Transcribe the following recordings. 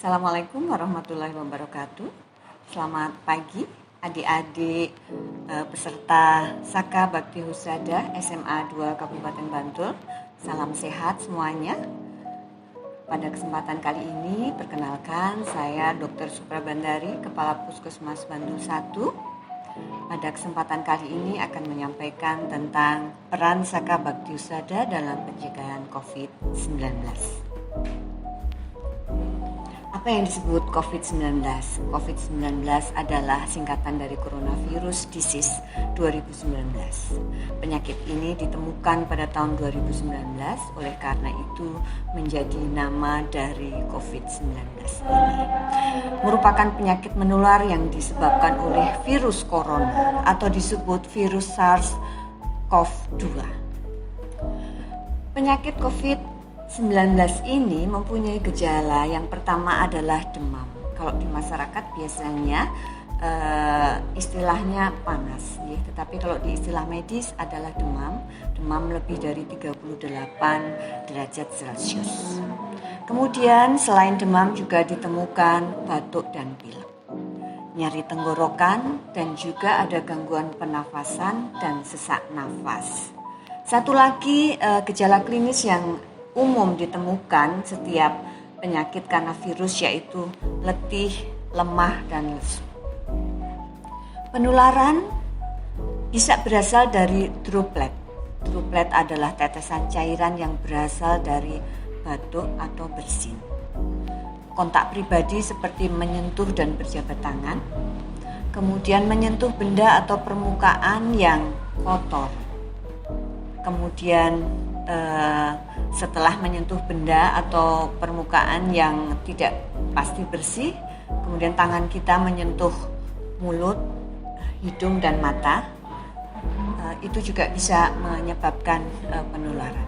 Assalamualaikum warahmatullahi wabarakatuh. Selamat pagi adik-adik peserta Saka Bakti Husada SMA 2 Kabupaten Bantul. Salam sehat semuanya. Pada kesempatan kali ini perkenalkan saya Dr. Suprabandari, Kepala Puskesmas Bantul 1. Pada kesempatan kali ini akan menyampaikan tentang peran Saka Bakti Husada dalam pencegahan COVID-19. Apa yang disebut COVID-19? COVID-19 adalah singkatan dari Coronavirus Disease 2019. Penyakit ini ditemukan pada tahun 2019, oleh karena itu menjadi nama dari COVID-19 ini. Merupakan penyakit menular yang disebabkan oleh virus corona atau disebut virus SARS-CoV-2. Penyakit COVID-19 ini mempunyai gejala. Yang pertama adalah demam. Kalau di masyarakat biasanya istilahnya panas, ya. Tetapi kalau di istilah medis adalah demam lebih dari 38 derajat Celcius. Kemudian selain demam juga ditemukan batuk dan pilek, nyeri tenggorokan, dan juga ada gangguan pernafasan dan sesak nafas. Satu lagi gejala klinis yang umum ditemukan setiap penyakit karena virus yaitu letih, lemah, dan lesu. Penularan bisa berasal dari droplet. Droplet adalah tetesan cairan yang berasal dari batuk atau bersin. Kontak pribadi seperti menyentuh dan berjabat tangan, kemudian menyentuh benda atau permukaan yang kotor. Kemudian setelah menyentuh benda atau permukaan yang tidak pasti bersih, kemudian tangan kita menyentuh mulut, hidung, dan mata, itu juga bisa menyebabkan penularan.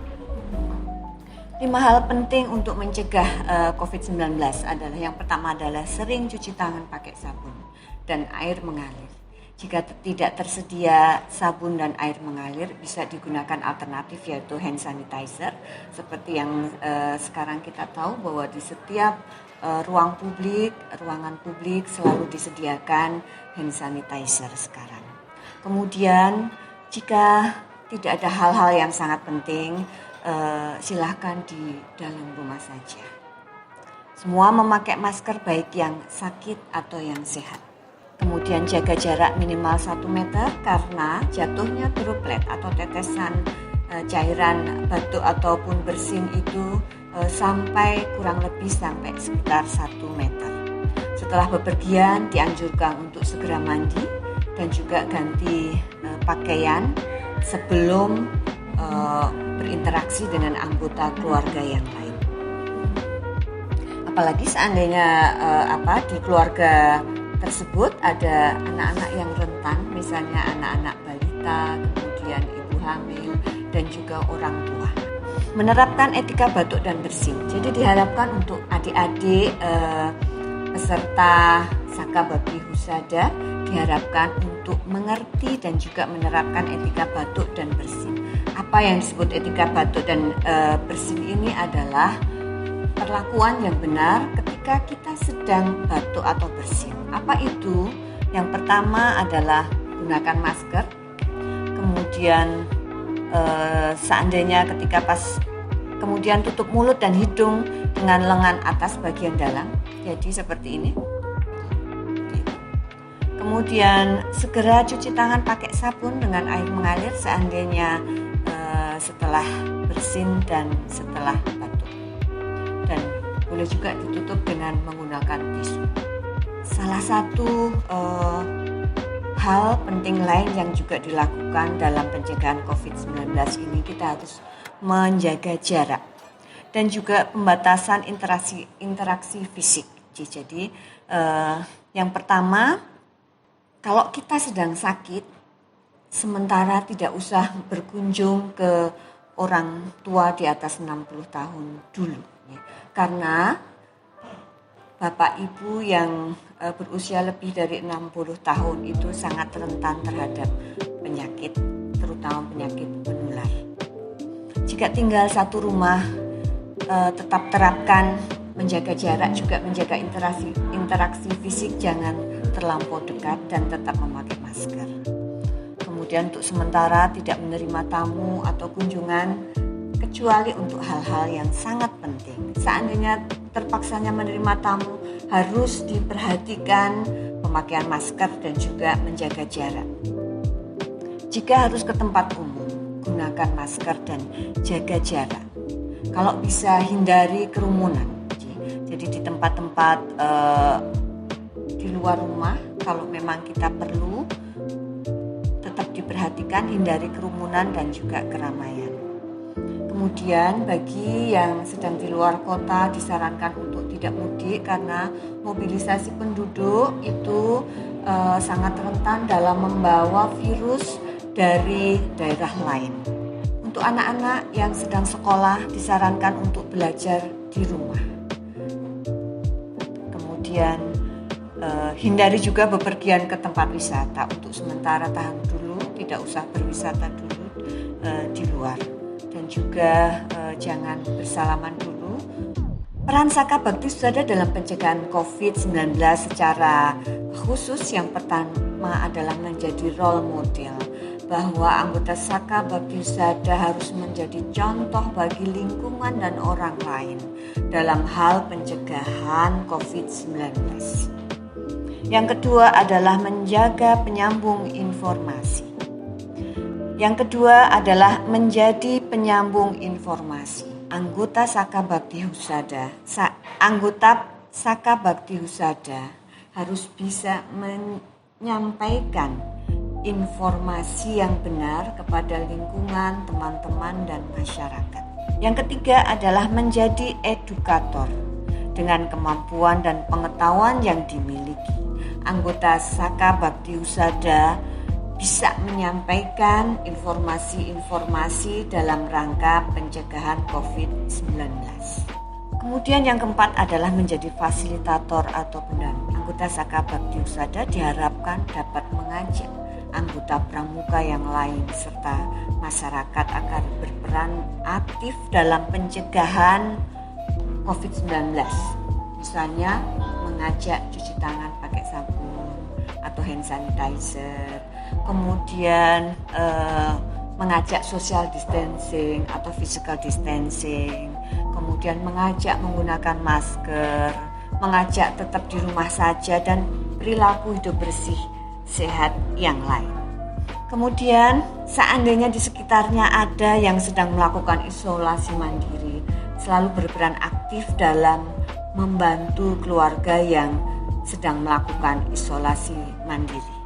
5 hal penting untuk mencegah COVID-19 adalah, yang pertama adalah sering cuci tangan pakai sabun dan air mengalir. Jika tidak tersedia sabun dan air mengalir, bisa digunakan alternatif yaitu hand sanitizer. Seperti yang sekarang kita tahu bahwa di setiap ruangan publik selalu disediakan hand sanitizer sekarang. Kemudian jika tidak ada hal-hal yang sangat penting, silahkan di dalam rumah saja. Semua memakai masker baik yang sakit atau yang sehat. Kemudian jaga jarak minimal 1 meter karena jatuhnya droplet atau tetesan cairan batuk ataupun bersin itu kurang lebih sampai sekitar 1 meter. Setelah bepergian dianjurkan untuk segera mandi dan juga ganti pakaian sebelum berinteraksi dengan anggota keluarga yang lain. Apalagi seandainya di keluarga tersebut ada anak-anak yang rentan, misalnya anak-anak balita, kemudian ibu hamil, dan juga orang tua. Menerapkan etika batuk dan bersin. Jadi diharapkan untuk adik-adik peserta Saka Bakti Husada diharapkan untuk mengerti dan juga menerapkan etika batuk dan bersin. Apa yang disebut etika batuk dan bersin ini adalah perlakuan yang benar ketika kita sedang batuk atau bersin. Apa itu? Yang pertama adalah gunakan masker. Kemudian seandainya kemudian tutup mulut dan hidung dengan lengan atas bagian dalam. Jadi seperti ini. Kemudian segera cuci tangan pakai sabun dengan air mengalir seandainya setelah bersin dan setelah batuk. Dan boleh juga ditutup dengan menggunakan tisu. Salah satu hal penting lain yang juga dilakukan dalam pencegahan COVID-19 ini, kita harus menjaga jarak dan juga pembatasan interaksi fisik. Jadi yang pertama, kalau kita sedang sakit, sementara tidak usah berkunjung ke orang tua di atas 60 tahun dulu. Karena bapak ibu yang berusia lebih dari 60 tahun itu sangat rentan terhadap penyakit, terutama penyakit menular. Jika tinggal satu rumah, tetap terapkan menjaga jarak juga menjaga interaksi fisik, jangan terlampau dekat dan tetap memakai masker. Kemudian untuk sementara tidak menerima tamu atau kunjungan kecuali untuk hal-hal yang sangat penting. Seandainya terpaksanya menerima tamu, harus diperhatikan pemakaian masker dan juga menjaga jarak. Jika harus ke tempat umum, gunakan masker dan jaga jarak. Kalau bisa hindari kerumunan. Jadi di tempat-tempat di luar rumah, kalau memang kita perlu, tetap diperhatikan hindari kerumunan dan juga keramaian. Kemudian bagi yang sedang di luar kota disarankan untuk tidak mudik karena mobilisasi penduduk itu sangat rentan dalam membawa virus dari daerah lain. Untuk anak-anak yang sedang sekolah disarankan untuk belajar di rumah. Kemudian hindari juga bepergian ke tempat wisata. Untuk sementara tahan dulu, tidak usah berwisata dulu di luar. Dan juga jangan bersalaman dulu. Peran Saka Bhakti Husada dalam pencegahan COVID-19 secara khusus yang pertama adalah menjadi role model, bahwa anggota Saka Bhakti Husada harus menjadi contoh bagi lingkungan dan orang lain dalam hal pencegahan COVID-19. Yang kedua adalah menjaga penyambung informasi. Yang kedua adalah menjadi penyambung informasi. Anggota Saka Bhakti Husada harus bisa menyampaikan informasi yang benar kepada lingkungan, teman-teman, dan masyarakat. Yang ketiga adalah menjadi edukator. Dengan kemampuan dan pengetahuan yang dimiliki, anggota Saka Bhakti Husada bisa menyampaikan informasi-informasi dalam rangka pencegahan COVID-19. Kemudian yang keempat adalah menjadi fasilitator atau pendamping. Anggota Saka Bhakti Husada diharapkan dapat mengajak anggota pramuka yang lain serta masyarakat agar berperan aktif dalam pencegahan COVID-19. Misalnya mengajak cuci tangan pakai sabun atau hand sanitizer, kemudian mengajak social distancing atau physical distancing, kemudian mengajak menggunakan masker, mengajak tetap di rumah saja dan perilaku hidup bersih sehat yang lain. Kemudian seandainya di sekitarnya ada yang sedang melakukan isolasi mandiri, selalu berperan aktif dalam membantu keluarga yang sedang melakukan isolasi mandiri.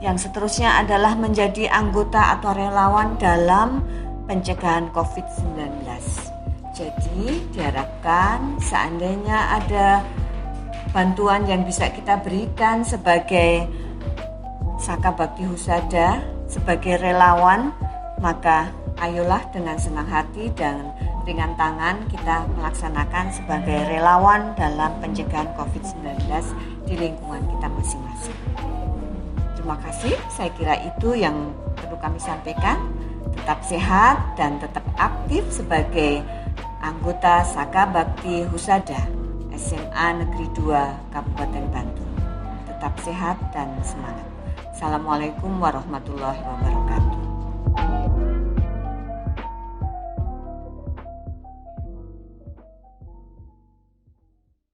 Yang seterusnya adalah menjadi anggota atau relawan dalam pencegahan COVID-19. Jadi diharapkan seandainya ada bantuan yang bisa kita berikan sebagai Saka Bhakti Husada, sebagai relawan, maka ayolah dengan senang hati dan ringan tangan kita melaksanakan sebagai relawan dalam pencegahan COVID-19 di lingkungan kita masing-masing. Terima kasih, saya kira itu yang perlu kami sampaikan. Tetap sehat dan tetap aktif sebagai anggota Saka Bhakti Husada SMA Negeri 2 Kabupaten Bandung. Tetap sehat dan semangat. Assalamualaikum warahmatullahi wabarakatuh.